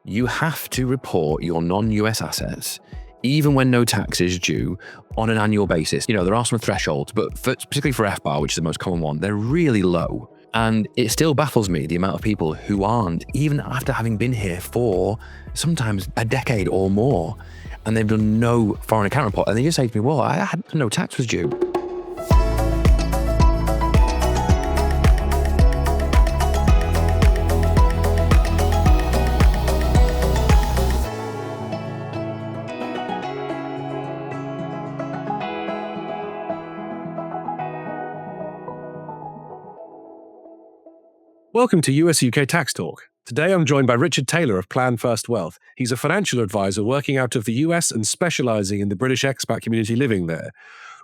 you have to report your non-US assets, even when no tax is due, on an annual basis. You know, there are some thresholds, but particularly for FBAR, which is the most common one, they're really low. And it still baffles me the amount of people who aren't, even after having been here for sometimes a decade or more, and they've done no foreign account report. And they just say to me, well, I had no tax was due. Welcome to US-UK Tax Talk. Today I'm joined by Richard Taylor of Plan First Wealth. He's a financial advisor working out of the US and specialising in the British expat community living there.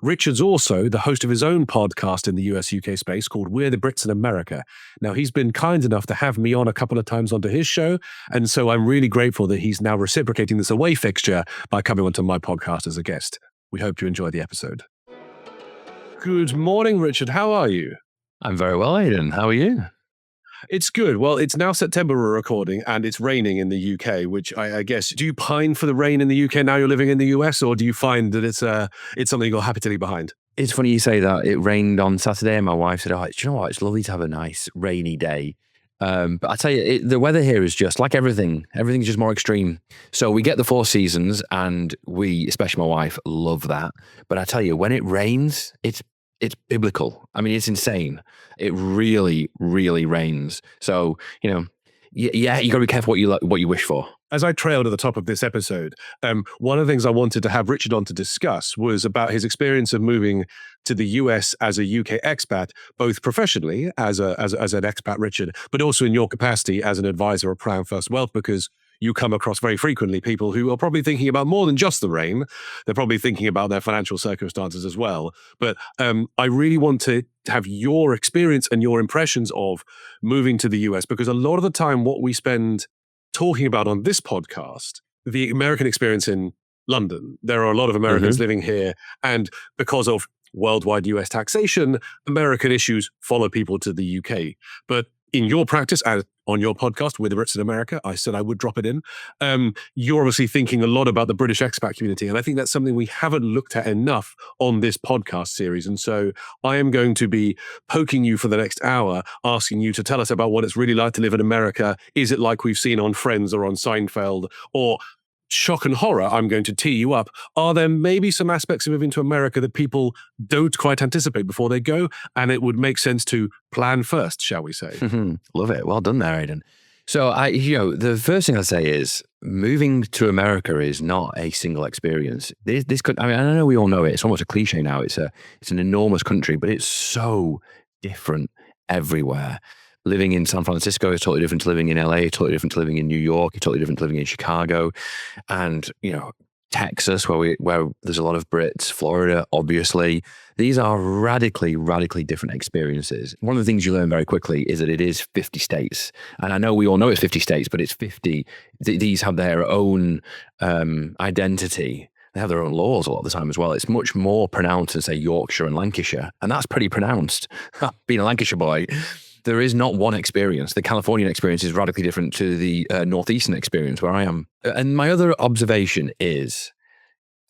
Richard's also the host of his own podcast in the US-UK space called We're the Brits in America. Now, he's been kind enough to have me on a couple of times onto his show, and so I'm really grateful that he's now reciprocating this away fixture by coming onto my podcast as a guest. We hope you enjoy the episode. Good morning, Richard. How are you? I'm very well, Aidan. How are you? It's good. Well, it's now September we're recording and it's raining in the UK, which I guess, do you pine for the rain in the UK now you're living in the US, or do you find that it's something you're happy to leave behind? It's funny you say that. It rained on Saturday and my wife said, do you know what? It's lovely to have a nice rainy day. But I tell you, the weather here is just like everything's just more extreme. So we get the 4 seasons and we, especially my wife, love that. But I tell you, when it rains, it's biblical. I mean, it's insane. It really, really rains. So, you know, yeah, you got to be careful what you wish for. As I trailed at the top of this episode, one of the things I wanted to have Richard on to discuss was about his experience of moving to the US as a UK expat, both professionally as an expat, Richard, but also in your capacity as an advisor of Plan First Wealth, because you come across very frequently people who are probably thinking about more than just the rain. They're probably thinking about their financial circumstances as well. But I really want to have your experience and your impressions of moving to the US, because a lot of the time what we spend talking about on this podcast, the American experience in London, there are a lot of Americans living here, and because of worldwide US taxation, American issues follow people to the UK. But in your practice, and on your podcast, We're the Brits in America, I said I would drop it in. You're obviously thinking a lot about the British expat community, and I think that's something we haven't looked at enough on this podcast series. And so I am going to be poking you for the next hour, asking you to tell us about what it's really like to live in America. Is it like we've seen on Friends or on Seinfeld? Or shock and horror, I'm going to tee you up. Are there maybe some aspects of moving to America that people don't quite anticipate before they go, and it would make sense to plan first, shall we say? Love it. Well done there, Aidan. So the first thing I'd say is moving to America is not a single experience. This could, I know we all know it. It's almost a cliche now. It's an enormous country, but it's so different everywhere. Living in San Francisco is totally different to living in LA, totally different to living in New York, totally different to living in Chicago, and Texas, where there's a lot of Brits, Florida, obviously. These are radically, radically different experiences. One of the things you learn very quickly is that it is 50 states. And I know we all know it's 50 states, but it's 50. These have their own identity. They have their own laws a lot of the time as well. It's much more pronounced than, say, Yorkshire and Lancashire. And that's pretty pronounced. Being a Lancashire boy, there is not one experience. The Californian experience is radically different to the Northeastern experience where I am. And my other observation is,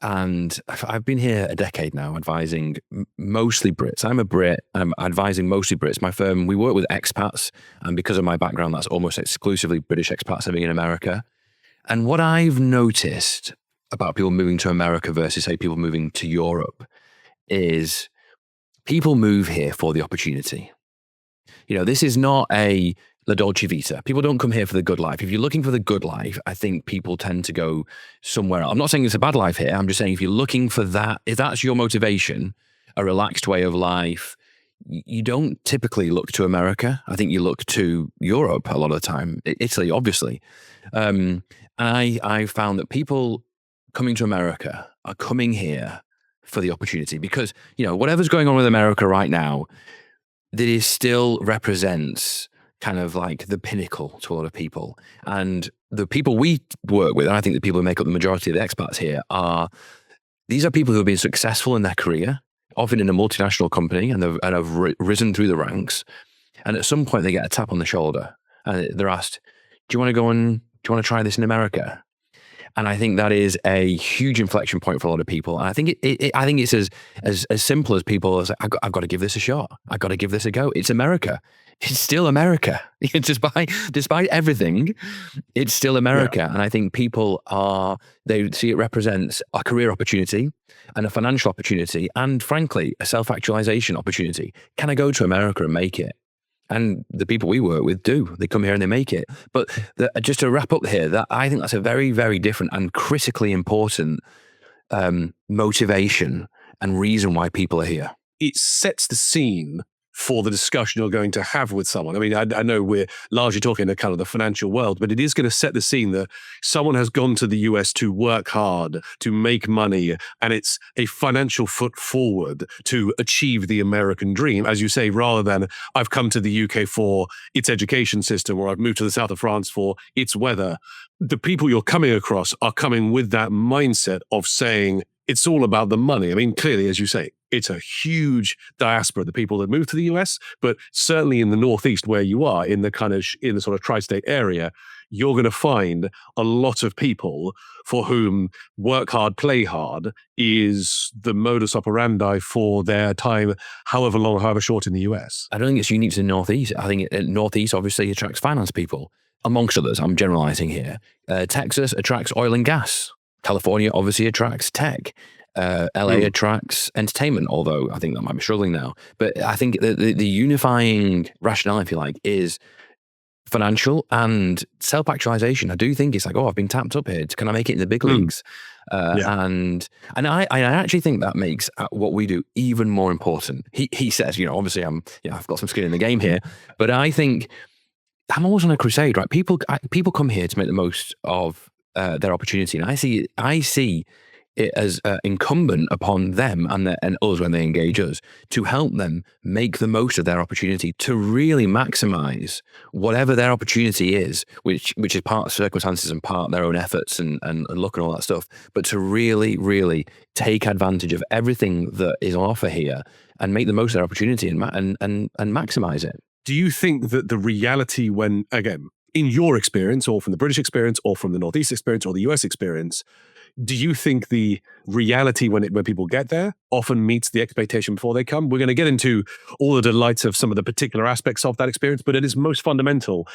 and I've been here a decade now advising mostly Brits. I'm a Brit. I'm advising mostly Brits. My firm, we work with expats. And because of my background, that's almost exclusively British expats living in America. And what I've noticed about people moving to America versus, say, people moving to Europe is people move here for the opportunity. This is not a La Dolce Vita. People don't come here for the good life. If you're looking for the good life, I think people tend to go somewhere else. I'm not saying it's a bad life here. I'm just saying if you're looking for that, if that's your motivation, a relaxed way of life, you don't typically look to America. I think you look to Europe a lot of the time, Italy, obviously. I found that people coming to America are coming here for the opportunity because, whatever's going on with America right now, that is still represents kind of like the pinnacle to a lot of people. And the people we work with, and I think the people who make up the majority of the expats here these are people who have been successful in their career, often in a multinational company, and have risen through the ranks. And at some point they get a tap on the shoulder and they're asked, do you want to go and you want to try this in America? And I think that is a huge inflection point for a lot of people. And I think I think it's as simple as people as I've got to give this a shot. I've got to give this a go. It's America. It's still America. Despite everything, it's still America. Yeah. And I think people they see it represents a career opportunity and a financial opportunity and, frankly, a self-actualization opportunity. Can I go to America and make it? And the people we work with do. They come here and they make it. But just to wrap up here, that I think that's a very, very different and critically important motivation and reason why people are here. It sets the scene for the discussion you're going to have with someone. I mean, I know we're largely talking in kind of the financial world, but it is going to set the scene that someone has gone to the US to work hard, to make money, and it's a financial foot forward to achieve the American dream, as you say, rather than I've come to the UK for its education system or I've moved to the south of France for its weather. The people you're coming across are coming with that mindset of saying, it's all about the money. I mean, clearly, as you say, it's a huge diaspora, the people that move to the US, but certainly in the Northeast where you are, in the sort of tri-state area, you're going to find a lot of people for whom work hard, play hard is the modus operandi for their time, however long, however short in the US. I don't think it's unique to the Northeast. I think Northeast obviously attracts finance people, amongst others. I'm generalizing here. Texas attracts oil and gas. California obviously attracts tech. LA attracts entertainment, although I think that might be struggling now. But I think the unifying rationale, if you like, is financial and self-actualization. I do think it's like, oh, I've been tapped up here. Can I make it in the big leagues? And I actually think that makes what we do even more important. He says, obviously I've got some skin in the game here, but I think I'm always on a crusade, right? People come here to make the most of their opportunity, and I see it as incumbent upon them and us when they engage us to help them make the most of their opportunity, to really maximize whatever their opportunity is, which is part of circumstances and part of their own efforts and luck and all that stuff, but to really, really take advantage of everything that is on offer here and make the most of their opportunity and maximize it. Do you think that the reality when, again, in your experience or from the British experience or from the Northeast experience or the US experience, do you think the reality when people get there often meets the expectation before they come? We're going to get into all the delights of some of the particular aspects of that experience, but it is most fundamental.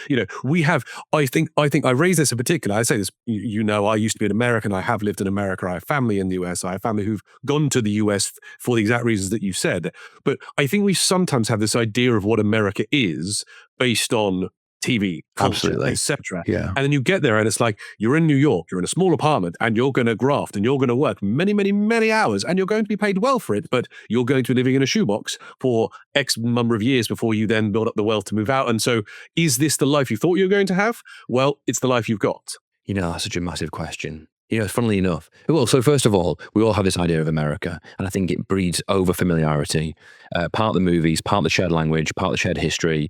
We have, I think I raise this in particular. I say this, I used to be an American. I have lived in America. I have family in the US. I have family who've gone to the US for the exact reasons that you said. But I think we sometimes have this idea of what America is based on TV, culture, etc. Yeah. And then you get there and it's like, you're in New York, you're in a small apartment and you're going to graft and you're going to work many, many, many hours and you're going to be paid well for it, but you're going to be living in a shoebox for X number of years before you then build up the wealth to move out. And so is this the life you thought you were going to have? Well, it's the life you've got. That's such a massive question. Funnily enough, well, so first of all, we all have this idea of America, and I think it breeds over familiarity. Part of the movies, part of the shared language, part of the shared history.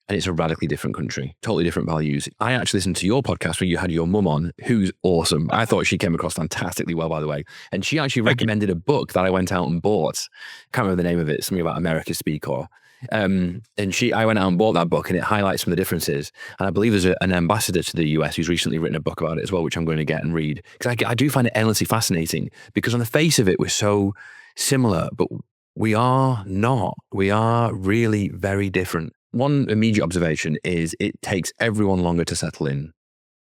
And it's a radically different country, totally different values. I actually listened to your podcast where you had your mum on, who's awesome. I thought she came across fantastically well, by the way. And she actually recommended a book that I went out and bought. Can't remember the name of it, something about America Speak or. I went out and bought that book, and it highlights some of the differences. And I believe there's an ambassador to the US who's recently written a book about it as well, which I'm going to get and read. Because I do find it endlessly fascinating, because on the face of it, we're so similar, but we are not. We are really very different. One immediate observation is it takes everyone longer to settle in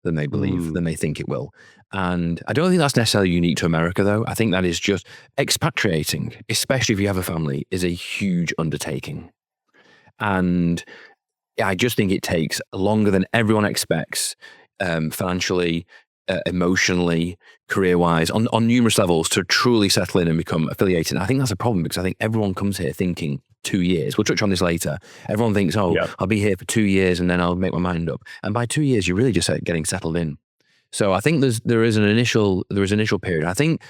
than they believe, than they think it will. And I don't think that's necessarily unique to America, though. I think that is just expatriating, especially if you have a family, is a huge undertaking. And I just think it takes longer than everyone expects, financially, emotionally, career-wise, on numerous levels, to truly settle in and become affiliated. And I think that's a problem, because I think everyone comes here thinking 2 years. We'll touch on this later. Everyone thinks, I'll be here for 2 years and then I'll make my mind up. And by 2 years, you're really just getting settled in. So I think there is an initial period. I think,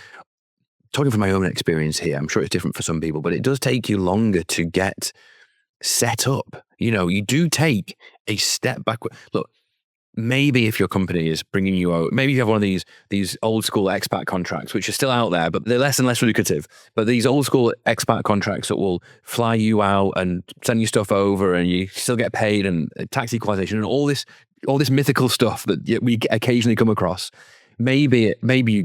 talking from my own experience here, I'm sure it's different for some people, but it does take you longer to get set up. You do take a step backward. Look, maybe if your company is bringing you out, maybe you have one of these old school expat contracts, which are still out there, but they're less and less lucrative. But these old school expat contracts that will fly you out and send you stuff over and you still get paid, and tax equalization and all this all this mythical stuff that we occasionally come across. Maybe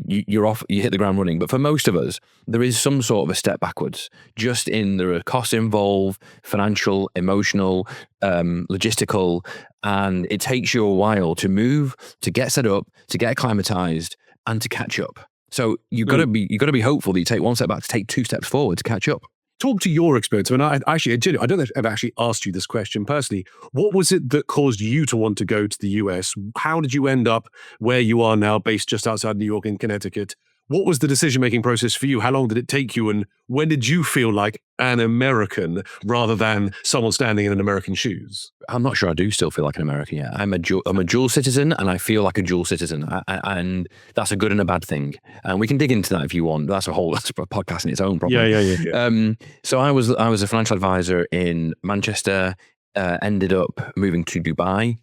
you're off, you hit the ground running, but for most of us, there is some sort of a step backwards. Just there are costs involved, financial, emotional, logistical, and it takes you a while to move, to get set up, to get acclimatized, and to catch up. So you've got to be hopeful that you take one step back to take two steps forward to catch up. Talk to your experience. I mean, I don't know if I've actually asked you this question personally. What was it that caused you to want to go to the US? How did you end up where you are now, based just outside New York in Connecticut? What was the decision-making process for you? How long did it take you? And when did you feel like an American rather than someone standing in an American's shoes? I'm not sure I do still feel like an American yet. I'm a dual citizen, and I feel like a dual citizen. And that's a good and a bad thing. And we can dig into that if you want. That's a podcast in its own, probably. Yeah. So I was a financial advisor in Manchester, ended up moving to Dubai.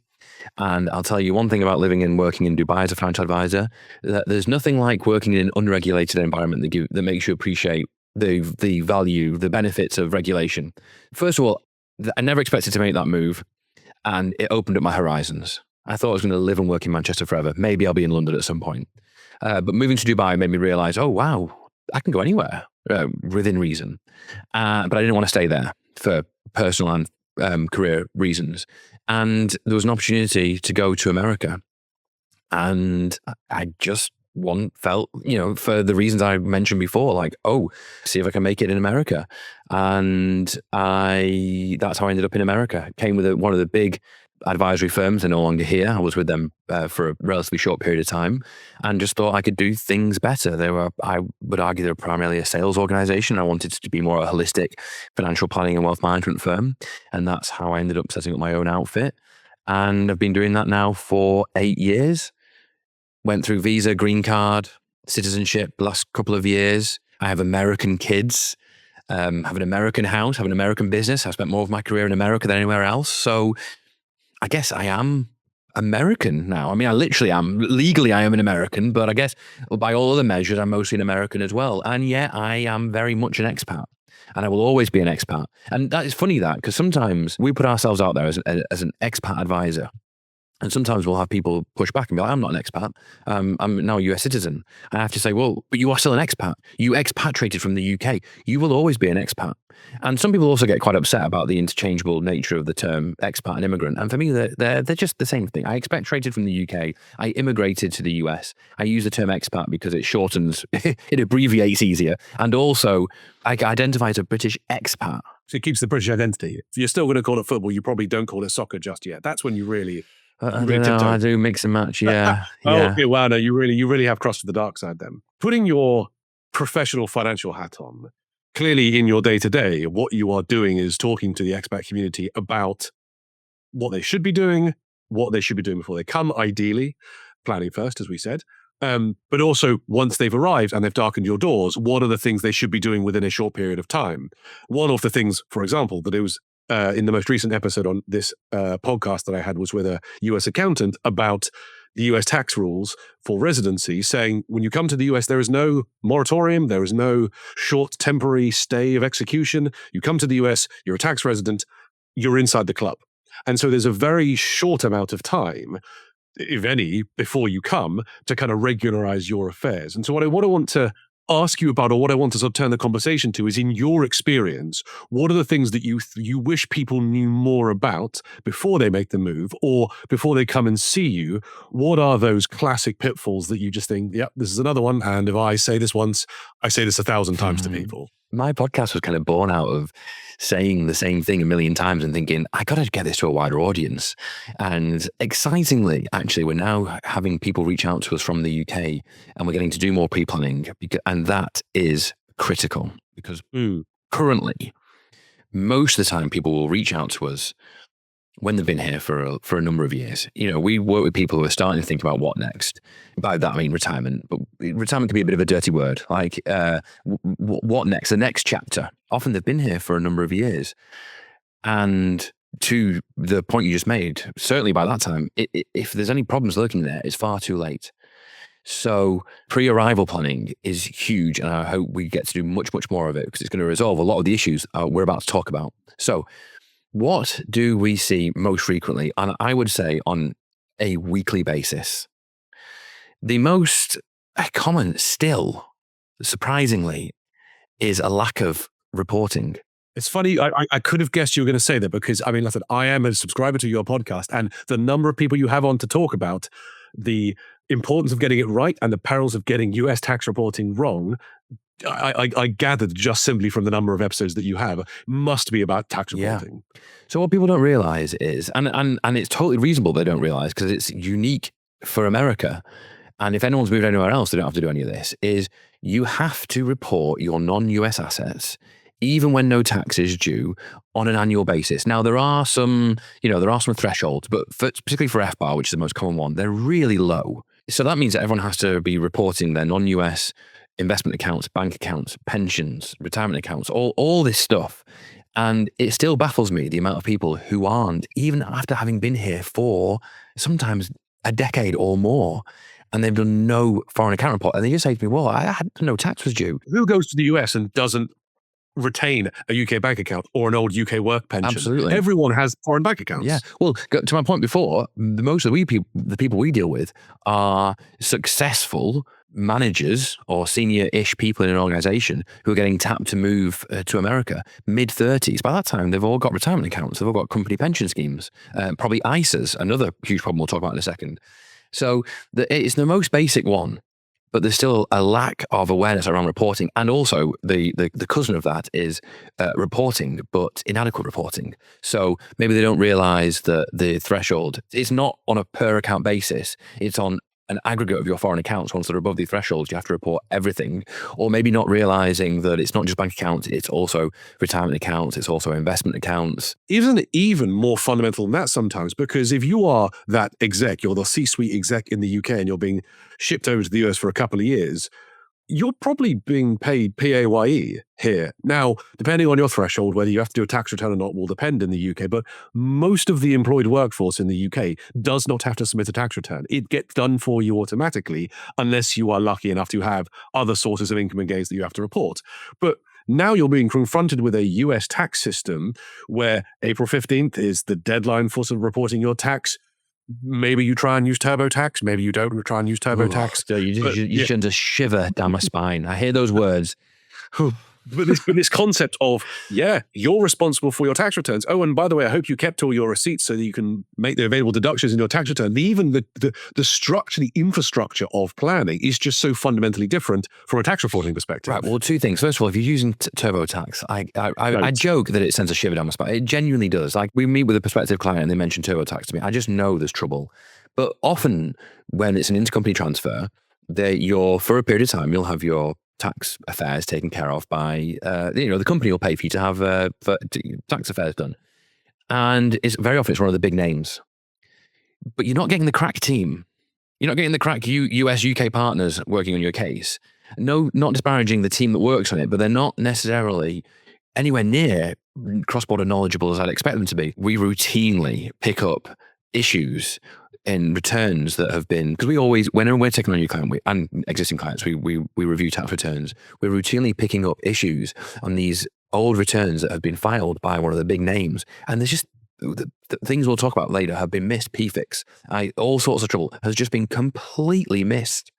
And I'll tell you one thing about living and working in Dubai as a financial advisor, that there's nothing like working in an unregulated environment that makes you appreciate the value, the benefits of regulation. First of all, I never expected to make that move, and it opened up my horizons. I thought I was going to live and work in Manchester forever. Maybe I'll be in London at some point. But moving to Dubai made me realize, oh, wow, I can go anywhere within reason. But I didn't want to stay there for personal and career reasons. And there was an opportunity to go to America. And I just felt, for the reasons I mentioned before, like, oh, see if I can make it in America. And that's how I ended up in America. Came with one of the big advisory firms. They're no longer here. I was with them for a relatively short period of time, and just thought I could do things better. I would argue they were primarily a sales organization. I wanted to be more a holistic financial planning and wealth management firm. And that's how I ended up setting up my own outfit. And I've been doing that now for 8 years. Went through visa, green card, citizenship the last couple of years. I have American kids, have an American house, have an American business. I've spent more of my career in America than anywhere else. So I guess I am American now. I mean, I literally am. Legally, I am an American, but I guess by all other measures, I'm mostly an American as well. And yet I am very much an expat. And I will always be an expat. And that is funny because sometimes we put ourselves out there as an expat advisor. And sometimes we'll have people push back and be like, I'm not an expat. I'm now a US citizen. I have to say, well, but you are still an expat. You expatriated from the UK. You will always be an expat. And some people also get quite upset about the interchangeable nature of the term expat and immigrant. And for me, they're just the same thing. I expatriated from the UK. I immigrated to the US. I use the term expat because it shortens, it abbreviates easier. And also, I identify as a British expat. So it keeps the British identity. If you're still going to call it football, you probably don't call it soccer just yet. That's when you really... I don't know, I do mix and match, yeah. Oh, okay, wow, no, you really have crossed to the dark side then. Putting your professional financial hat on, clearly in your day-to-day, what you are doing is talking to the expat community about what they should be doing before they come, ideally, planning first, as we said, but also once they've arrived and they've darkened your doors, what are the things they should be doing within a short period of time? One of the things, for example, that it was in the most recent episode on this podcast that I had was with a US accountant about the US tax rules for residency, saying when you come to the US, there is no moratorium, there is no short temporary stay of execution. You come to the US, you're a tax resident, you're inside the club. And so there's a very short amount of time, if any, before you come to kind of regularize your affairs. And so what I want to ask you about, or what I want to sort of turn the conversation to, is in your experience, what are the things that you wish people knew more about before they make the move or before they come and see you? What are those classic pitfalls that you just think, yep, this is another one, and if I say this once, I say this 1,000 times to people? My podcast was kind of born out of saying the same thing a million times and thinking, I got to get this to a wider audience. And excitingly, actually, we're now having people reach out to us from the UK, and we're getting to do more pre-planning. And that is critical because currently, most of the time, people will reach out to us when they've been here for a number of years. We work with people who are starting to think about what next. By that, I mean retirement. But retirement can be a bit of a dirty word. Like, what next? The next chapter. Often they've been here for a number of years. And to the point you just made, certainly by that time, if there's any problems lurking there, it's far too late. So pre-arrival planning is huge. And I hope we get to do much, much more of it because it's going to resolve a lot of the issues we're about to talk about. So what do we see most frequently? And I would say on a weekly basis. The most common still, surprisingly, is a lack of reporting. It's funny. I could have guessed you were going to say that because, I mean, listen, I am a subscriber to your podcast, and the number of people you have on to talk about the importance of getting it right and the perils of getting US tax reporting wrong, I gathered just simply from the number of episodes that you have, must be about tax reporting. Yeah. So what people don't realize is, and it's totally reasonable they don't realize because it's unique for America. And if anyone's moved anywhere else, they don't have to do any of this, is you have to report your non-US assets even when no tax is due on an annual basis. Now, there are some thresholds, but particularly for FBAR, which is the most common one, they're really low. So that means that everyone has to be reporting their non-US investment accounts, bank accounts, pensions, retirement accounts, all this stuff. And it still baffles me the amount of people who aren't, even after having been here for sometimes a decade or more, and they've done no foreign account report. And they just say to me, well, I had no tax was due. Who goes to the US and doesn't retain a UK bank account or an old UK work pension? Absolutely. Everyone has foreign bank accounts. Yeah. Well, to my point before, most of the people we deal with are successful managers or senior-ish people in an organization who are getting tapped to move to America, mid-30s. By that time, they've all got retirement accounts. They've all got company pension schemes, probably ISAs, another huge problem we'll talk about in a second. So it's the most basic one, but there's still a lack of awareness around reporting. And also the cousin of that is reporting, but inadequate reporting. So maybe they don't realize that the threshold is not on a per account basis. It's on an aggregate of your foreign accounts. Once they're above the thresholds, you have to report everything, or maybe not realizing that it's not just bank accounts, it's also retirement accounts, it's also investment accounts. Isn't it even more fundamental than that sometimes? Because if you are that exec, you're the C-suite exec in the UK and you're being shipped over to the US for a couple of years, you're probably being paid PAYE here. Now, depending on your threshold, whether you have to do a tax return or not will depend in the UK, but most of the employed workforce in the UK does not have to submit a tax return. It gets done for you automatically, unless you are lucky enough to have other sources of income and gains that you have to report. But now you're being confronted with a US tax system where April 15th is the deadline for sort of reporting your tax. Maybe you try and use TurboTax. Maybe you don't try and use TurboTax. You shouldn't just shiver down my spine. I hear those words. But this concept of, you're responsible for your tax returns. Oh, and by the way, I hope you kept all your receipts so that you can make the available deductions in your tax return. Even the structure, the infrastructure of planning is just so fundamentally different from a tax reporting perspective. Right. Well, two things. First of all, if you're using TurboTax, I joke that it sends a shiver down my spine. It genuinely does. Like, we meet with a prospective client and they mention TurboTax to me. I just know there's trouble. But often when it's an intercompany transfer, for a period of time, you'll have your tax affairs taken care of by, the company will pay for you to have tax affairs done. And it's very often it's one of the big names. But you're not getting the crack team. You're not getting the crack US, UK partners working on your case. No, not disparaging the team that works on it, but they're not necessarily anywhere near cross-border knowledgeable as I'd expect them to be. We routinely pick up issues in returns that have been, because we always, whenever we're taking on a new client and existing clients, we review tax returns. We're routinely picking up issues on these old returns that have been filed by one of the big names. And there's just, the things we'll talk about later have been missed. PFICs, all sorts of trouble has just been completely missed,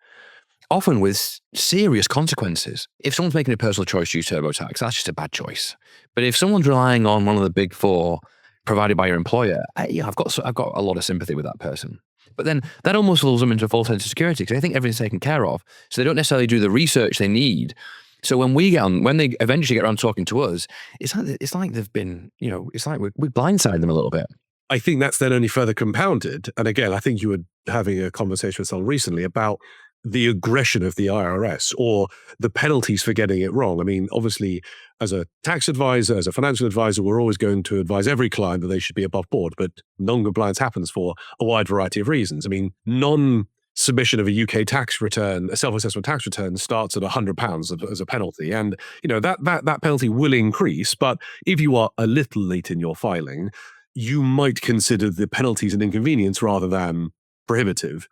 often with serious consequences. If someone's making a personal choice to use TurboTax, that's just a bad choice. But if someone's relying on one of the big four provided by your employer, I've got a lot of sympathy with that person. But then that almost lulls them into a false sense of security because they think everything's taken care of. So they don't necessarily do the research they need. So when they eventually get around talking to us, it's like they've been, it's like we blindside them a little bit. I think that's then only further compounded. And again, I think you were having a conversation with someone recently about the aggression of the IRS or the penalties for getting it wrong. I mean, obviously, as a tax advisor, as a financial advisor, we're always going to advise every client that they should be above board, but non-compliance happens for a wide variety of reasons. I mean, non-submission of a UK tax return, a self-assessment tax return starts at £100 as a penalty. And, that penalty will increase, but if you are a little late in your filing, you might consider the penalties an inconvenience rather than prohibitive.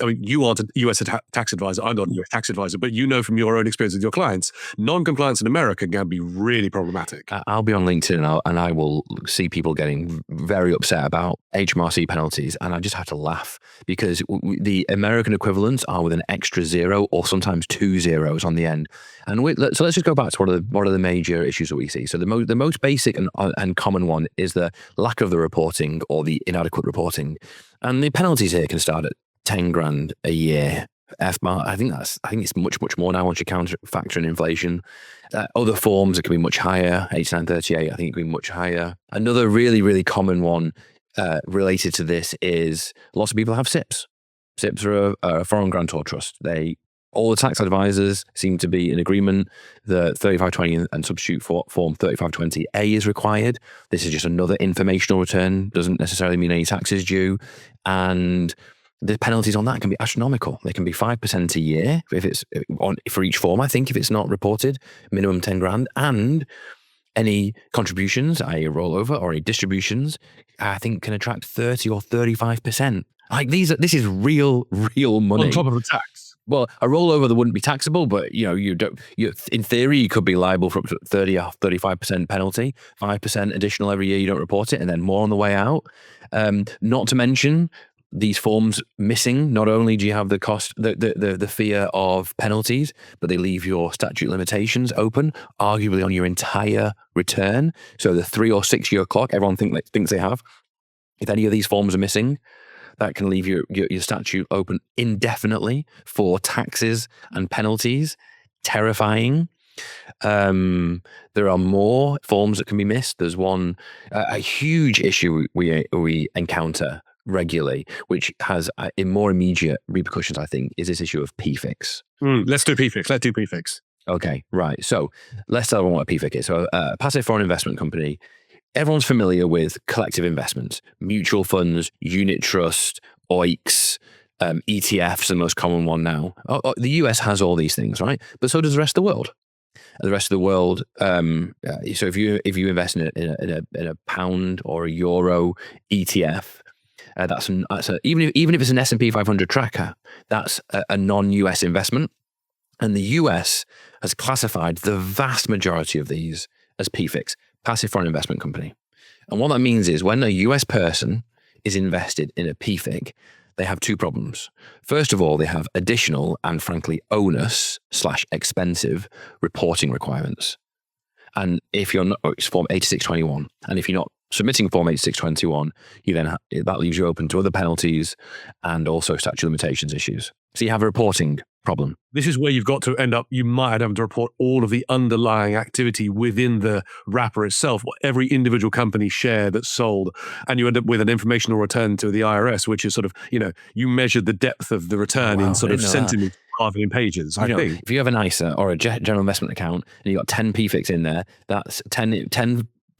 I mean, you aren't a US tax advisor. I'm not a US tax advisor, but you know from your own experience with your clients, non-compliance in America can be really problematic. I'll be on LinkedIn and I will see people getting very upset about HMRC penalties. And I just have to laugh because the American equivalents are with an extra 0 or sometimes 2 zeros on the end. And so let's just go back to what are the major issues that we see. So the most basic and common one is the lack of the reporting or the inadequate reporting. And the penalties here can start at 10 grand a year. FBAR, I think it's much more now once you factor in inflation. Other forms, it can be much higher. 8938, I think it can be much higher. Another really, really common one related to this is lots of people have SIPs. SIPs are a foreign grantor trust. All the tax advisors seem to be in agreement that 3520 and substitute form 3520A is required. This is just another informational return, doesn't necessarily mean any tax is due. And the penalties on that can be astronomical. They can be 5% a year if it's for each form, I think, if it's not reported, minimum 10 grand. And any contributions, i.e. a rollover or any distributions, I think can attract 30 or 35%. Like this is real money. On top of the tax. Well, a rollover that wouldn't be taxable, but in theory, you could be liable for up to 30 or 35% penalty, 5% additional every year you don't report it, and then more on the way out. Not to mention these forms missing. Not only do you have the cost, the fear of penalties, but they leave your statute limitations open, arguably on your entire return. So the 3 or 6 year clock everyone thinks they have, if any of these forms are missing, that can leave your statute open indefinitely for taxes and penalties. Terrifying. There are more forms that can be missed. There's a huge issue we encounter regularly, which has more immediate repercussions, I think, is this issue of PFICs. Let's do PFICs. Okay, right. So let's tell everyone what a PFIC is. So a passive foreign investment company, everyone's familiar with collective investments, mutual funds, unit trust, OICs, ETFs, the most common one now. The US has all these things, right? But so does the rest of the world. The rest of the world. So if you invest in a pound or a euro ETF, that's even if it's an S&P 500 tracker, that's a non-US investment. And the US has classified the vast majority of these as PFICs, passive foreign investment company. And what that means is when a US person is invested in a PFIC, they have 2 problems. First of all, they have additional and frankly onerous/expensive reporting requirements. And if you're not, it's form 8621. And if you're not submitting form 8621, that leaves you open to other penalties and also statute of limitations issues. So you have a reporting problem. This is where you've got to end up, you might have to report all of the underlying activity within the wrapper itself, every individual company share that's sold, and you end up with an informational return to the IRS, which is sort of, you measure the depth of the return in sort of centimeters rather than pages, I think. If you have an ISA or a general investment account and you've got 10 PFICs in there, that's 10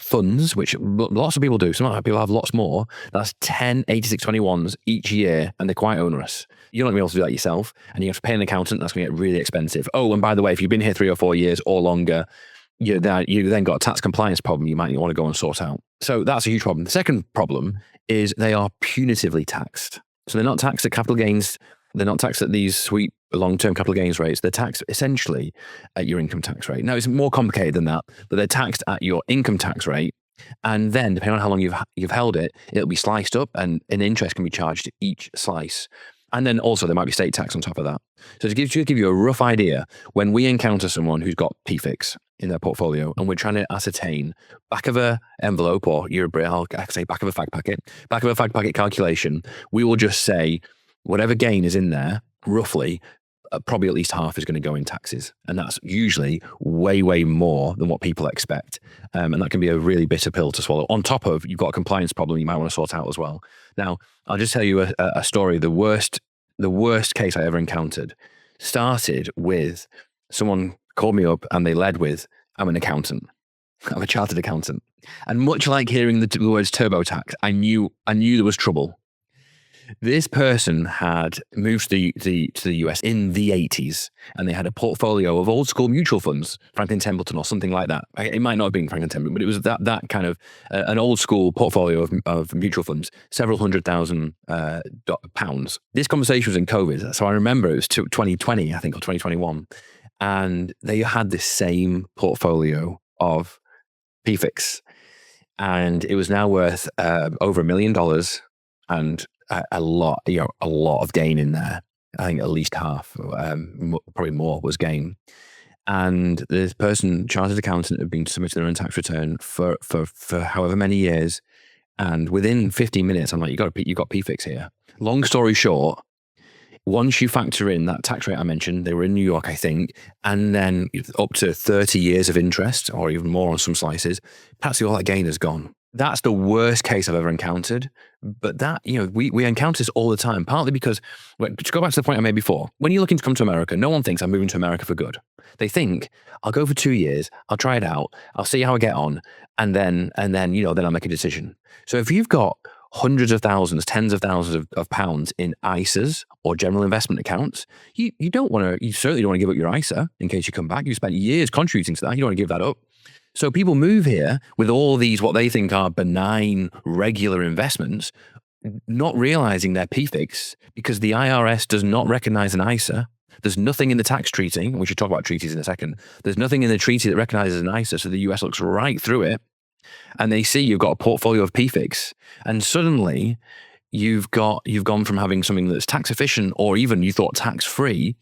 funds, which lots of people do. Some people have lots more. That's 10 8621s each year, and they're quite onerous. You're not going to be able to do that yourself, and you have to pay an accountant. That's going to get really expensive. Oh, and by the way, if you've been here 3 or 4 years or longer, you then got a tax compliance problem you might want to go and sort out. So that's a huge problem. The second problem is they are punitively taxed. So they're not taxed at capital gains. They're not taxed at these sweet long-term capital gains rates. They're taxed essentially at your income tax rate. Now, it's more complicated than that, but they're taxed at your income tax rate. And then, depending on how long you've held it, it'll be sliced up, and an interest can be charged to each slice. And then also there might be state tax on top of that. So to give you a rough idea, when we encounter someone who's got PFICs in their portfolio and we're trying to ascertain back of an envelope, or you're a Brit, I'll say back of a fag packet calculation, we will just say whatever gain is in there, roughly, probably at least half is going to go in taxes. And that's usually way, way more than what people expect. And that can be a really bitter pill to swallow. On top of, you've got a compliance problem you might want to sort out as well. Now, I'll just tell you a story. The worst case I ever encountered started with someone called me up and they led with, I'm an accountant. I'm a chartered accountant. And much like hearing the words TurboTax, I knew there was trouble. This person had moved to the US in the 80s, and they had a portfolio of old school mutual funds, Franklin Templeton or something like that. It might not have been Franklin Templeton, but it was that kind of an old school portfolio of mutual funds, several £100,000. This conversation was in COVID, so I remember it was 2020, I think, or 2021, and they had this same portfolio of PFICs, and it was now worth over $1 million, and a lot of gain in there. I think at least half, probably more, was gain. And this person, chartered accountant, had been submitting their own tax return for however many years. And within 15 minutes, I'm like, you got PFICs here. Long story short, once you factor in that tax rate I mentioned, they were in New York, I think, and then up to 30 years of interest, or even more on some slices, practically all that gain is gone. That's the worst case I've ever encountered. But that, we encounter this all the time, partly because, to go back to the point I made before, when you're looking to come to America, no one thinks I'm moving to America for good. They think, I'll go for 2 years, I'll try it out, I'll see how I get on, and then I'll make a decision. So if you've got hundreds of thousands, tens of thousands of pounds in ISAs or general investment accounts, you certainly don't want to give up your ISA in case you come back. You spent years contributing to that. You don't want to give that up. So people move here with all these, what they think are benign, regular investments, not realizing they're PFICs because the IRS does not recognize an ISA. There's nothing in the tax treaty, and we should talk about treaties in a second. There's nothing in the treaty that recognizes an ISA, so the US looks right through it, and they see you've got a portfolio of PFICs, and suddenly you've gone from having something that's tax efficient, or even you thought tax free,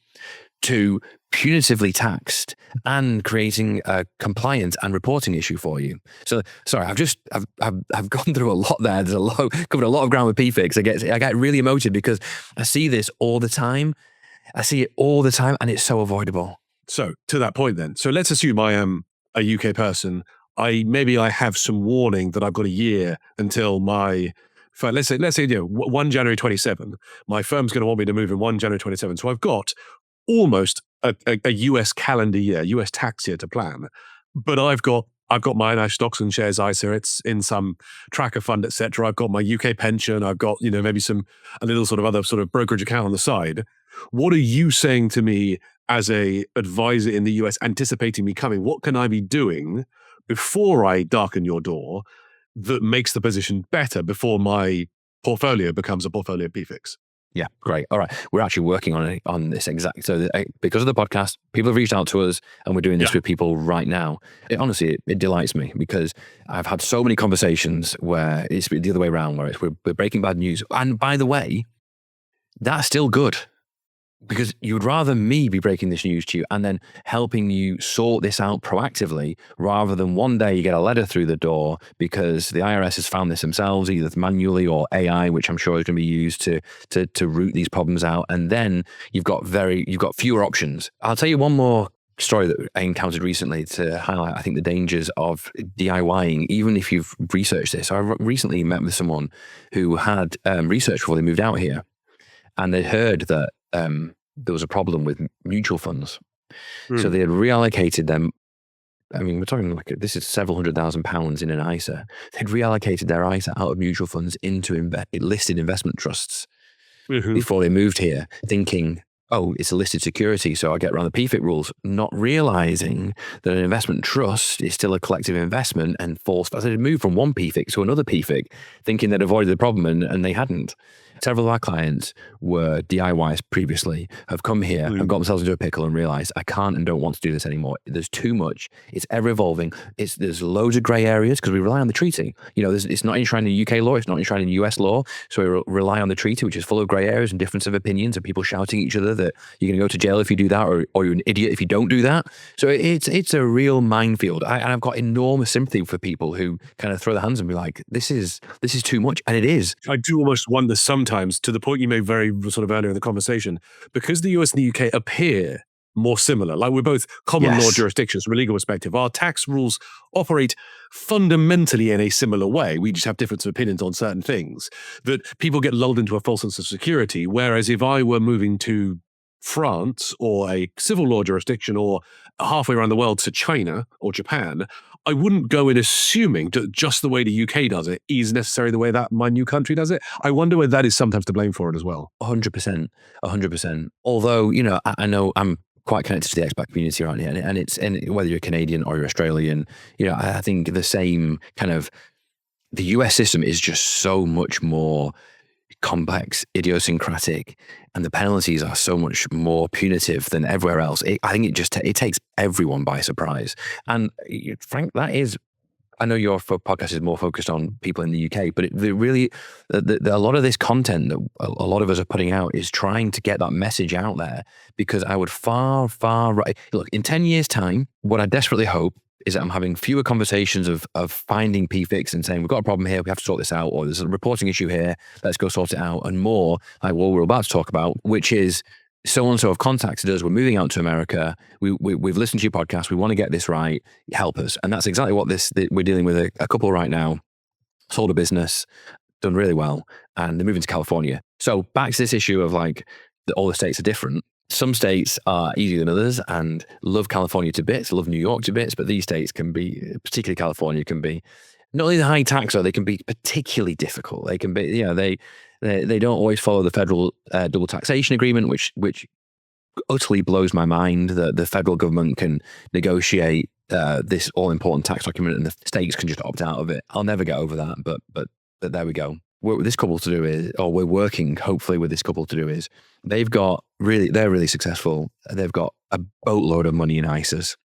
to punitively taxed and creating a compliance and reporting issue for you. So sorry, I've gone through a lot there. Covered a lot of ground with PFICs. I get really emoted because I see this all the time. I see it all the time, and it's so avoidable. So to that point then, so let's assume I am a UK person. Maybe I have some warning that I've got a year until let's say 1 January 27, my firm's going to want me to move in 1 January 27. So I've got almost a US calendar year, US tax year to plan. But I've got my Irish stocks and shares ISA, it's in some tracker fund, etc. I've got my UK pension, I've got, maybe a little sort of other sort of brokerage account on the side. What are you saying to me as a advisor in the US, anticipating me coming? What can I be doing before I darken your door that makes the position better before my portfolio becomes a portfolio of PFICs? Yeah, great. All right. We're actually working on this exact. So because of the podcast, people have reached out to us, and we're doing this with people right now. Honestly, it delights me because I've had so many conversations where it's the other way around, where we're breaking bad news. And by the way, that's still good, because you'd rather me be breaking this news to you and then helping you sort this out proactively, rather than one day you get a letter through the door because the IRS has found this themselves, either manually or AI, which I'm sure is going to be used to root these problems out. And then you've got fewer options. I'll tell you one more story that I encountered recently to highlight, I think, the dangers of DIYing, even if you've researched this. So I recently met with someone who had researched before they moved out here, and they heard that there was a problem with mutual funds. So they had reallocated them. I mean, we're talking this is several £100,000 in an ISA. They'd reallocated their ISA out of mutual funds into listed investment trusts before they moved here, thinking, oh, it's a listed security, so I get around the PFIC rules, not realizing that an investment trust is still a collective investment and forced. So they'd moved from one PFIC to another PFIC, thinking they'd avoided the problem, and they hadn't. Several of our clients were DIYs previously, have come here and got themselves into a pickle and realized, I can't and don't want to do this anymore. There's too much. It's ever evolving. There's loads of gray areas because we rely on the treaty. It's not enshrined in UK law. It's not enshrined in US law. So we rely on the treaty, which is full of gray areas and difference of opinions and people shouting at each other that you're going to go to jail if you do that, or you're an idiot if you don't do that. So it's a real minefield. And I've got enormous sympathy for people who kind of throw their hands and be like, this is too much. And it is. I do almost wonder sometimes, to the point you made very sort of earlier in the conversation, because the US and the UK appear more similar, like we're both common law jurisdictions from a legal perspective, our tax rules operate fundamentally in a similar way. We just have difference of opinions on certain things, that people get lulled into a false sense of security. Whereas if I were moving to France or a civil law jurisdiction or halfway around the world to China or Japan, I wouldn't go in assuming that just the way the UK does it is necessarily the way that my new country does it. I wonder whether that is sometimes to blame for it as well. 100%, 100%. Although, I know I'm quite connected to the expat community around here, and whether you're Canadian or you're Australian, I think the same kind of, the US system is just so much more complex, idiosyncratic, and the penalties are so much more punitive than everywhere else. I think it takes everyone by surprise. And Frank, that is, I know your podcast is more focused on people in the UK, but a lot of this content that a lot of us are putting out is trying to get that message out there, because I would look, in 10 years' time, what I desperately hope is that I'm having fewer conversations of finding PFICs and saying, we've got a problem here, we have to sort this out, or there's a reporting issue here, let's go sort it out, and more like what we're about to talk about, which is so-and-so have contacted us, we're moving out to America, we've listened to your podcast, we want to get this right, help us. And that's exactly what we're dealing with a couple right now, sold a business, done really well, and they're moving to California. So back to this issue of like, all the states are different. Some states are easier than others and love California to bits, love New York to bits, but these states can be, particularly California, can be not only the high tax, they can be particularly difficult. They can be, they don't always follow the federal double taxation agreement, which utterly blows my mind that the federal government can negotiate this all-important tax document and the states can just opt out of it. I'll never get over that, but there we go. What this couple to do is, or we're working hopefully with this couple to do is, they're really successful. They've got a boatload of money in ISAs.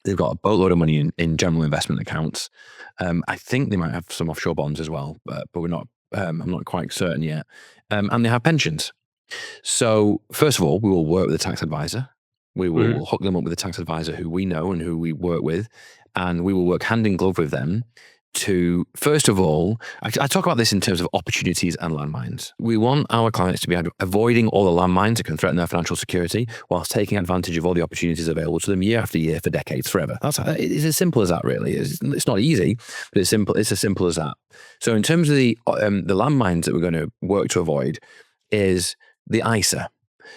They've got a boatload of money in general investment accounts. I think they might have some offshore bonds as well, but we're not. I'm not quite certain yet. And they have pensions. So first of all, we will work with a tax advisor. We will hook them up with a tax advisor who we know and who we work with, and we will work hand in glove with them to, first of all, I talk about this in terms of opportunities and landmines. We want our clients to be avoiding all the landmines that can threaten their financial security whilst taking advantage of all the opportunities available to them year after year for decades, forever. It's as simple as that, really. It's not easy, but it's simple. It's as simple as that. So in terms of the landmines that we're going to work to avoid is the ISA.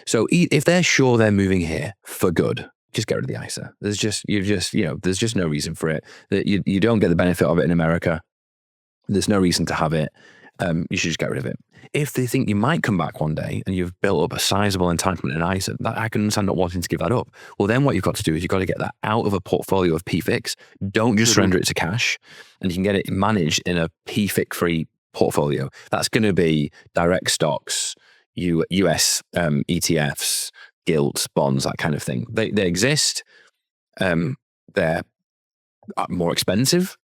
So if they're sure they're moving here for good, just get rid of the ISA. There's just no reason for it. That you don't get the benefit of it in America. There's no reason to have it. You should just get rid of it. If they think you might come back one day and you've built up a sizable entitlement in ISA, that I can understand not wanting to give that up. Well, then what you've got to do is you've got to get that out of a portfolio of PFICs. Don't just surrender it to cash, and you can get it managed in a PFIC-free portfolio. That's going to be direct stocks, US ETFs, gilts, bonds, that kind of thing. They exist. They're more expensive.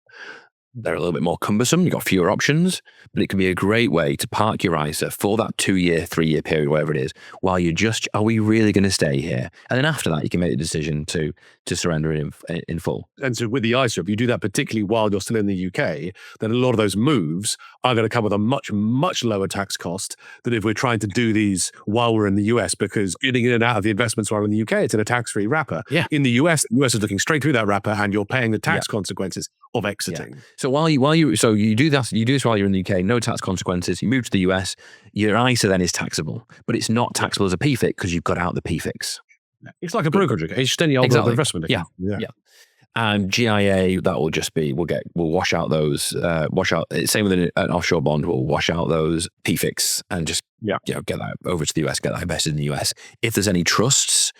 They're a little bit more cumbersome. You've got fewer options, but it can be a great way to park your ISA for that 2-year, 3-year period, whatever it is, while you're are we really going to stay here? And then after that, you can make the decision to surrender it in full. And so with the ISA, if you do that particularly while you're still in the UK, then a lot of those moves are going to come with a much, much lower tax cost than if we're trying to do these while we're in the US, because getting in and out of the investments while in the UK, it's in a tax-free wrapper. Yeah. In the US is looking straight through that wrapper and you're paying the tax consequences of exiting. Yeah. So you do this while you're in the UK, no tax consequences. You move to the US, your ISA then is taxable, but it's not taxable as a PFIC because you've got out the PFICs. It's like a brokerage account. It's just any old investment account. Yeah. And GIA, that will just be, we'll wash out those, same with an offshore bond, we'll wash out those PFICs and just get that over to the US, get that invested in the US. If there's any trusts,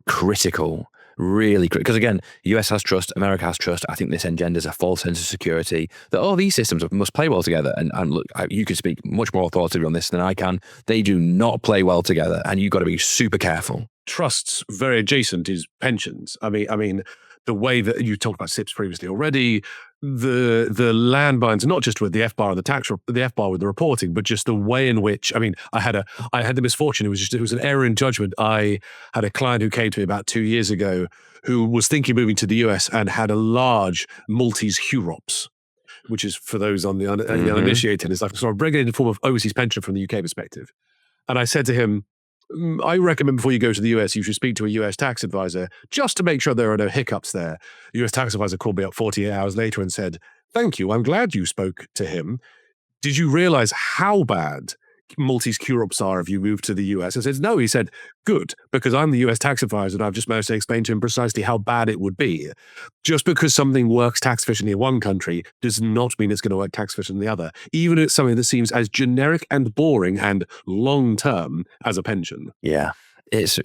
critical, really critical, because again, US has trust, America has trust. I think this engenders a false sense of security that these systems must play well together. And look, you can speak much more authoritatively on this than I can. They do not play well together, and you've got to be super careful. Trusts very adjacent is pensions. I mean, the way that you talked about SIPs previously already, the landmines, not just with the FBAR and the FBAR with the reporting, but just the way in which, I had the misfortune. It was an error in judgment. I had a client who came to me about 2 years ago who was thinking of moving to the US and had a large Maltese HUROPS, which is, for those on the uninitiated, it's like a sort of regulated form of overseas pension from the UK perspective. And I said to him, I recommend before you go to the US, you should speak to a US tax advisor just to make sure there are no hiccups there. The US tax advisor called me up 48 hours later and said, "Thank you, I'm glad you spoke to him. Did you realize how bad Maltese Curops are if you move to the US. I said, no, he said, good, because I'm the US tax advisor and I've just managed to explain to him precisely how bad it would be. Just because something works tax efficiently in one country does not mean it's going to work tax efficiently in the other, even if it's something that seems as generic and boring and long-term as a pension. Yeah, it's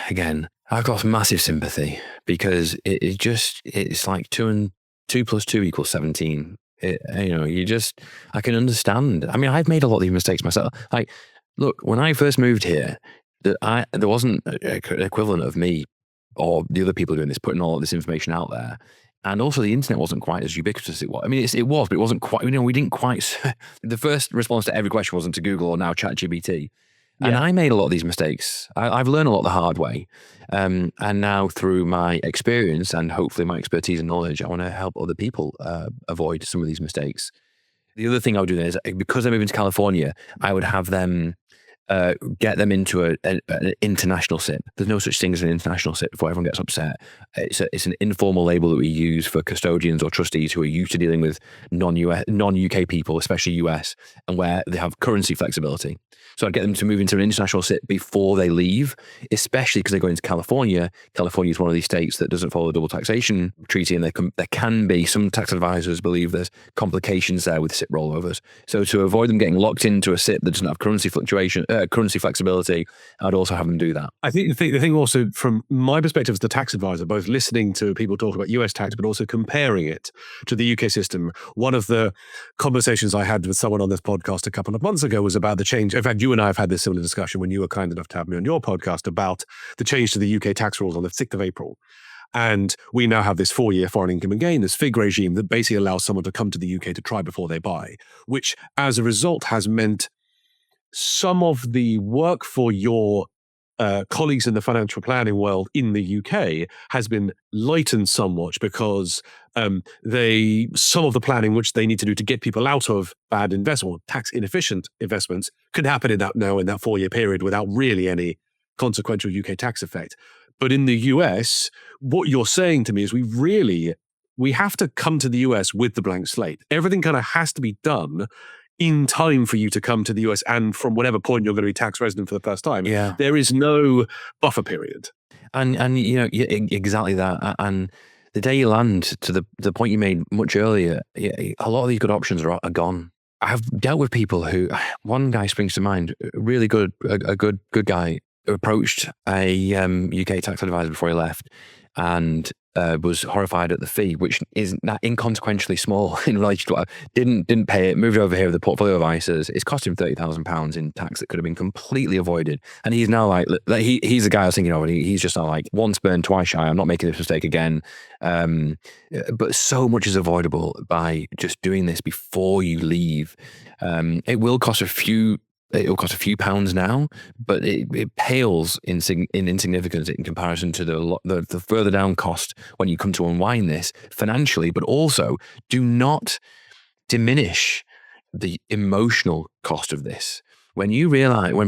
again, I've got massive sympathy because it's like 2 and 2 plus 2 equals 17. I can understand. I mean, I've made a lot of these mistakes myself. Like, look, when I first moved here, there wasn't an equivalent of me or the other people doing this, putting all of this information out there. And also the internet wasn't quite as ubiquitous as it was. I mean, it was, but it wasn't quite, we didn't quite, the first response to every question wasn't to Google or now ChatGPT. And I made a lot of these mistakes. I've learned a lot the hard way. And now through my experience and hopefully my expertise and knowledge, I want to help other people avoid some of these mistakes. The other thing I would do then is, because I'm moving to California, I would have them get them into an international SIP. There's no such thing as an international SIP before everyone gets upset. It's an informal label that we use for custodians or trustees who are used to dealing with non-UK people, especially US, and where they have currency flexibility. So I'd get them to move into an international SIP before they leave, especially because they're going to California. California is one of these states that doesn't follow the double taxation treaty, and there can be, some tax advisors believe there's complications there with SIP rollovers. So to avoid them getting locked into a SIP that doesn't have currency flexibility, I'd also have them do that. I think the thing also, from my perspective as the tax advisor, both listening to people talk about US tax, but also comparing it to the UK system, one of the conversations I had with someone on this podcast a couple of months ago was about the change. In fact, you and I have had this similar discussion when you were kind enough to have me on your podcast about the change to the UK tax rules on the 6th of April. And we now have this 4-year foreign income and gain, this FIG regime that basically allows someone to come to the UK to try before they buy, which as a result has meant some of the work for your colleagues in the financial planning world in the UK has been lightened somewhat because some of the planning which they need to do to get people out of bad investment or tax inefficient investments could happen in that 4-year period without really any consequential UK tax effect. But in the US, what you're saying to me is we have to come to the US with the blank slate. Everything kind of has to be done in time for you to come to the US and from whatever point you're going to be tax resident for the first time. Yeah. There is no buffer period. And exactly that. And the day you land, to the point you made much earlier, a lot of these good options are gone. I've dealt with people who, one guy springs to mind, really good, a good guy, approached a UK tax advisor before he left and was horrified at the fee, which is not inconsequentially small in relation to what didn't pay it, moved over here with a portfolio of ISAs. It's cost him £30,000 in tax that could have been completely avoided. And he's now like he's the guy I was thinking of, and he's just like, once burned, twice shy. I'm not making this mistake again. But so much is avoidable by just doing this before you leave. It will cost a few pounds now, but it pales in insignificance in comparison to the further down cost when you come to unwind this financially. But also, do not diminish the emotional cost of this. When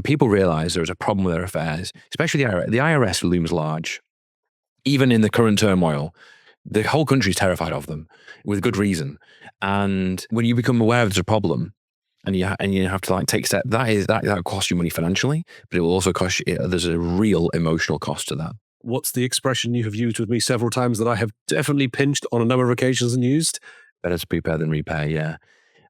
people realize there is a problem with their affairs, especially the IRS looms large, even in the current turmoil. The whole country is terrified of them with good reason. And when you become aware there's a problem, and you have to take steps, that costs you money financially, but it will also cost you, there's a real emotional cost to that. What's the expression you have used with me several times that I have definitely pinched on a number of occasions and used? Better to prepare than repay, yeah.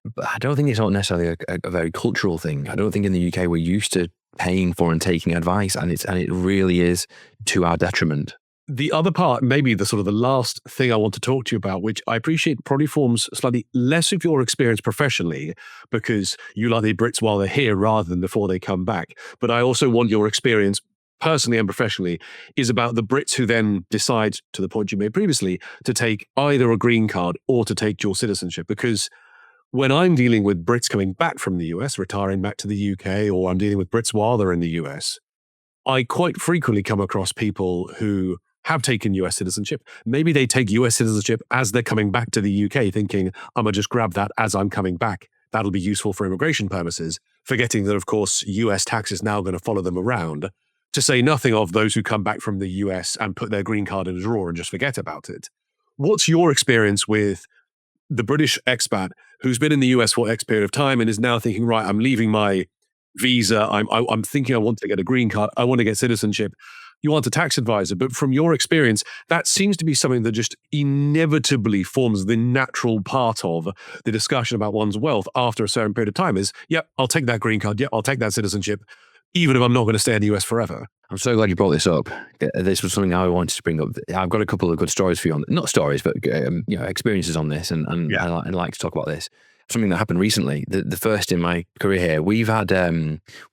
But I don't think it's not necessarily a very cultural thing. I don't think in the UK we're used to paying for and taking advice, and it really is to our detriment. The other part, maybe the last thing I want to talk to you about, which I appreciate probably forms slightly less of your experience professionally, because you like the Brits while they're here rather than before they come back. But I also want your experience personally and professionally is about the Brits who then decide, to the point you made previously, to take either a green card or to take dual citizenship. Because when I'm dealing with Brits coming back from the US, retiring back to the UK, or I'm dealing with Brits while they're in the US, I quite frequently come across people who have taken US citizenship. Maybe they take US citizenship as they're coming back to the UK, thinking, I'm going to just grab that as I'm coming back. That'll be useful for immigration purposes, forgetting that, of course, US tax is now going to follow them around, to say nothing of those who come back from the US and put their green card in a drawer and just forget about it. What's your experience with the British expat who's been in the US for X period of time and is now thinking, right, I'm leaving my visa. I'm thinking I want to get a green card. I want to get citizenship. You want a tax advisor, but from your experience, that seems to be something that just inevitably forms the natural part of the discussion about one's wealth after a certain period of time is, yep, I'll take that green card. Yep, I'll take that citizenship, even if I'm not going to stay in the US forever. I'm so glad you brought this up. This was something I wanted to bring up. I've got a couple of good stories for you on, not stories, but experiences on this, and I like to talk about this. Something that happened recently, the first in my career here. We've had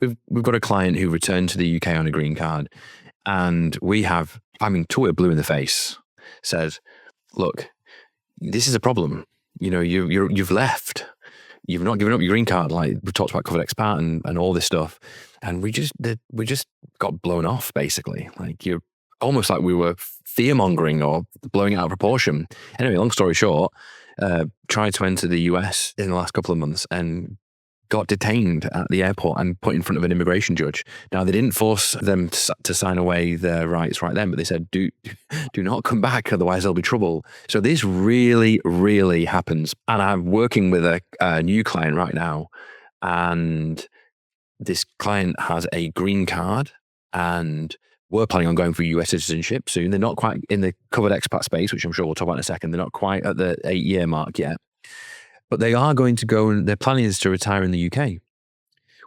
we've got a client who returned to the UK on a green card, and we have, till we're blue in the face, said, "Look, this is a problem. You've left. You've not given up your green card. Like we talked about covered expat and all this stuff, and we just got blown off basically. Like you're almost like we were fear mongering or blowing it out of proportion. Anyway, long story short, tried to enter the US in the last couple of months and got detained at the airport and put in front of an immigration judge. Now they didn't force them to sign away their rights right then, but they said, do not come back, otherwise there'll be trouble. So this really, really happens. And I'm working with a new client right now, and this client has a green card, and we're planning on going for US citizenship soon. They're not quite in the covered expat space, which I'm sure we'll talk about in a second. They're not quite at the 8-year mark yet. But they are going to go, and their planning is to retire in the UK,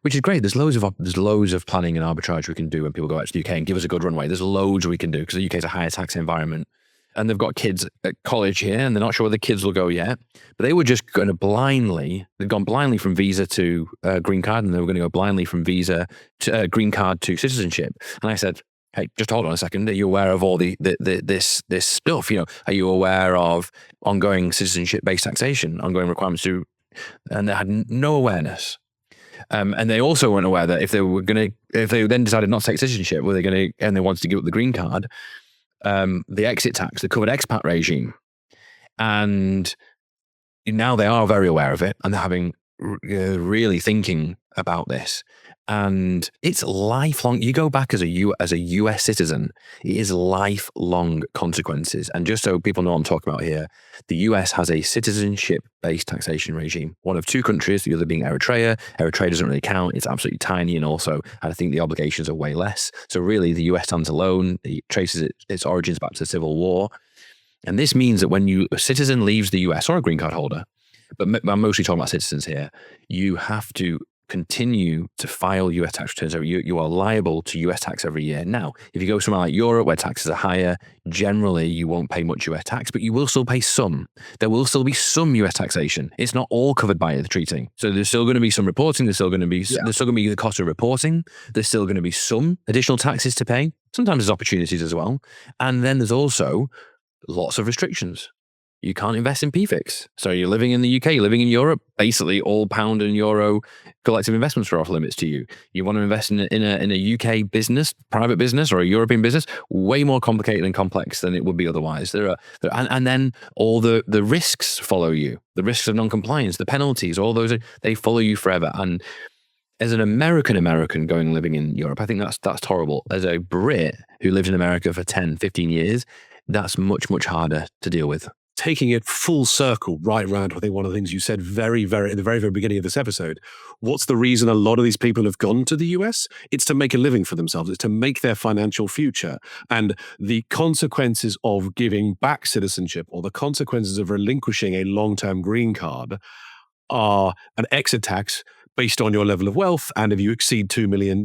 which is great. There's loads of planning and arbitrage we can do when people go out to the UK and give us a good runway. There's loads we can do because the UK is a higher tax environment, and they've got kids at college here, and they're not sure where the kids will go yet. But they were just going to they've gone blindly from visa to green card, and they were going to go blindly from visa to green card to citizenship. And I said, hey, just hold on a second. Are you aware of all this stuff? Are you aware of ongoing citizenship-based taxation, ongoing requirements to? And they had no awareness. And they also weren't aware that if they then decided not to take citizenship, and they wanted to give up the green card, the exit tax, the covered expat regime, and now they are very aware of it, and they're having really thinking about this. And it's lifelong. You go back as a US citizen, it is lifelong consequences. And just so people know what I'm talking about here, the US has a citizenship-based taxation regime. One of two countries, the other being Eritrea. Eritrea doesn't really count. It's absolutely tiny. And also, I think the obligations are way less. So really, the US stands alone. It traces its origins back to the Civil War. And this means that when a citizen leaves the US, or a green card holder, but I'm mostly talking about citizens here, you have to continue to file US tax returns. You are liable to US tax every year. Now, if you go somewhere like Europe where taxes are higher, generally you won't pay much US tax, but you will still pay some. There will still be some US taxation. It's not all covered by the treaty. So there's still going to be some reporting. There's still going to be the cost of reporting. There's still going to be some additional taxes to pay. Sometimes there's opportunities as well. And then there's also lots of restrictions. You can't invest in PFICs. So you're living in the UK, you're living in Europe, basically all pound and euro collective investments are off limits to you. You want to invest in a UK business, private business, or a European business, way more complicated and complex than it would be otherwise. And then all the risks follow you. The risks of non-compliance, the penalties, all those, they follow you forever. And as an American going and living in Europe, I think that's horrible. As a Brit who lived in America for 10, 15 years, that's much, much harder to deal with. Taking it full circle right around, I think one of the things you said very, very at the very, very beginning of this episode, what's the reason a lot of these people have gone to the US? It's to make a living for themselves. It's to make their financial future. And the consequences of giving back citizenship, or the consequences of relinquishing a long-term green card, are an exit tax based on your level of wealth. And if you exceed $2 million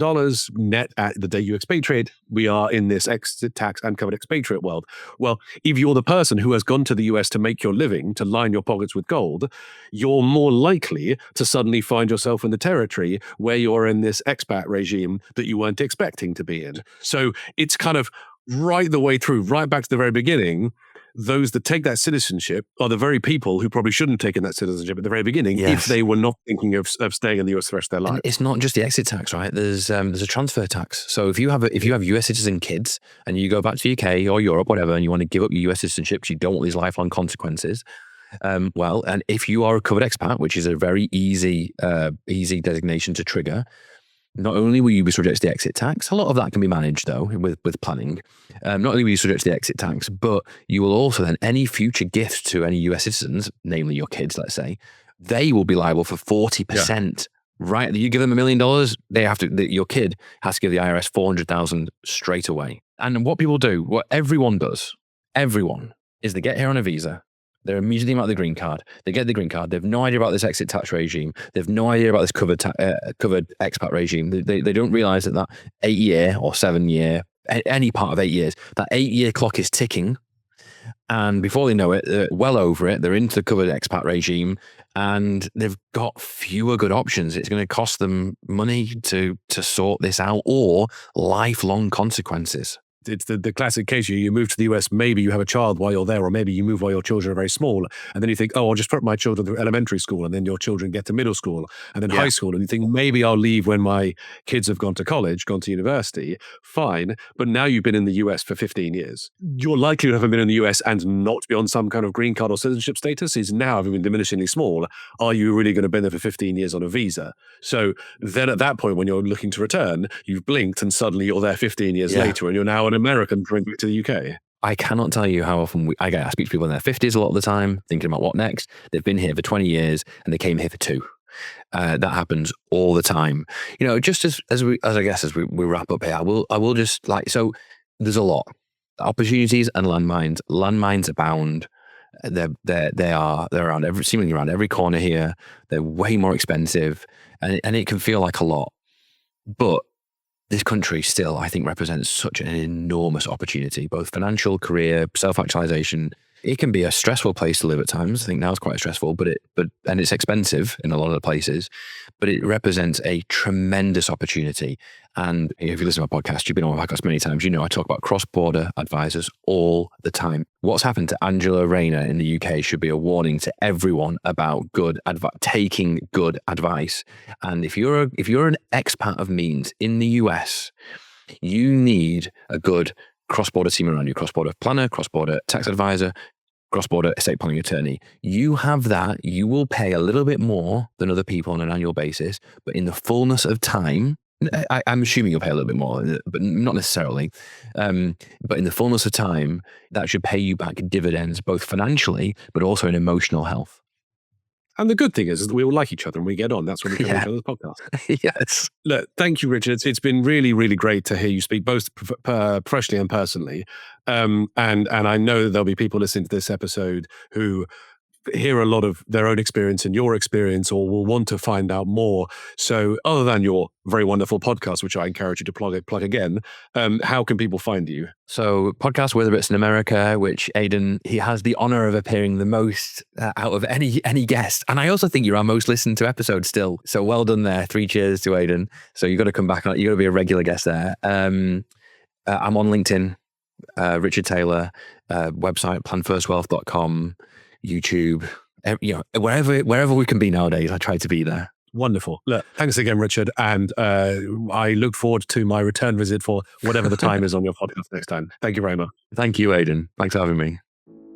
net at the day you expatriate, we are in this exit tax and covered expatriate world. Well, if you're the person who has gone to the US to make your living, to line your pockets with gold, you're more likely to suddenly find yourself in the territory where you're in this expat regime that you weren't expecting to be in. So it's kind of right the way through, right back to the very beginning. Those that take that citizenship are the very people who probably shouldn't have taken that citizenship at the very beginning, if they were not thinking of staying in the US the rest of their life. And it's not just the exit tax, right? There's a transfer tax. So if you have US citizen kids and you go back to UK or Europe, whatever, and you want to give up your US citizenship because you don't want these lifelong consequences, and if you are a covered expat, which is a very easy designation to trigger, not only will you be subject to the exit tax, a lot of that can be managed though with planning. Not only will you subject to the exit tax, but you will also then, any future gifts to any US citizens, namely your kids, let's say, they will be liable for 40% Right, you give them $1 million, they have to. Your kid has to give the IRS $400,000 straight away. And what people do, what everyone does, is they get here on a visa. They're immediately out the green card. They get the green card. They have no idea about this exit tax regime. They have no idea about this covered expat regime. They don't realize that 8-year or 7-year, any part of 8 years, that 8-year clock is ticking. And before they know it, they're well over it. They're into the covered expat regime, and they've got fewer good options. It's going to cost them money to sort this out, or lifelong consequences. It's the classic case. You move to the US, maybe you have a child while you're there, or maybe you move while your children are very small. And then you think, oh, I'll just put my children through elementary school. And then your children get to middle school and then high school. And you think, maybe I'll leave when my kids have gone to college, gone to university. Fine. But now you've been in the US for 15 years. Your likelihood of having been in the US and not be on some kind of green card or citizenship status is now having been diminishingly small. Are you really going to be there for 15 years on a visa? So then at that point, when you're looking to return, you've blinked and suddenly you're there 15 years later and you're now an American coming back to the UK. I cannot tell you how often I speak to people in their 50s a lot of the time, thinking about what next. They've been here for 20 years and they came here for 2. That happens all the time. Just as we wrap up here, I will just so there's a lot. Opportunities and landmines. Landmines abound. They're around seemingly around every corner here. They're way more expensive, and it can feel like a lot, but this country still, I think, represents such an enormous opportunity, both financial, career, self-actualization. It can be a stressful place to live at times. I think now it's quite stressful, and it's expensive in a lot of the places, but it represents a tremendous opportunity. And if you listen to my podcast, you've been on my podcast many times, I talk about cross-border advisors all the time. What's happened to Angela Rayner in the UK should be a warning to everyone about taking good advice. And if you're an expat of means in the US, you need a good cross-border team around you, cross-border planner, cross-border tax advisor, cross-border estate planning attorney. You have that. You will pay a little bit more than other people on an annual basis, but in the fullness of time, I'm assuming you'll pay a little bit more, but not necessarily. But in the fullness of time, that should pay you back dividends, both financially, but also in emotional health. And the good thing is that we all like each other and we get on. That's when we come on each other's podcast. Yes. Look, thank you, Richard. It's been really, really great to hear you speak, both professionally and personally. And I know that there'll be people listening to this episode who hear a lot of their own experience and your experience, or will want to find out more. So other than your very wonderful podcast, which I encourage you to plug again, how can people find you? So podcast We're the Brits in America, which Aidan, he has the honor of appearing the most out of any guest. And I also think you're our most listened to episode still. So well done there. 3 cheers to Aidan. So you've got to come back. You've got to be a regular guest there. I'm on LinkedIn, Richard Taylor, website planfirstwealth.com, YouTube, wherever we can be nowadays. I try to be there. Wonderful. Look, thanks again, Richard. And I look forward to my return visit for whatever the time is on your podcast next time. Thank you very much. Thank you, Aidan. Thanks for having me.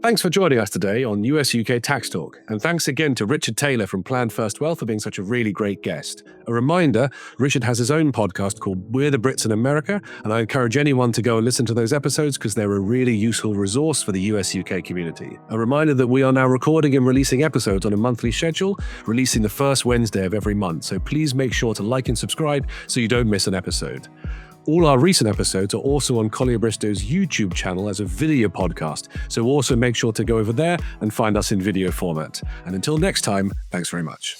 Thanks for joining us today on US-UK Tax Talk. And thanks again to Richard Taylor from Plan First Wealth for being such a really great guest. A reminder, Richard has his own podcast called We're the Brits in America. And I encourage anyone to go and listen to those episodes because they're a really useful resource for the US-UK community. A reminder that we are now recording and releasing episodes on a monthly schedule, releasing the first Wednesday of every month. So please make sure to like and subscribe so you don't miss an episode. All our recent episodes are also on Collier Bristow's YouTube channel as a video podcast, so also make sure to go over there and find us in video format. And until next time, thanks very much.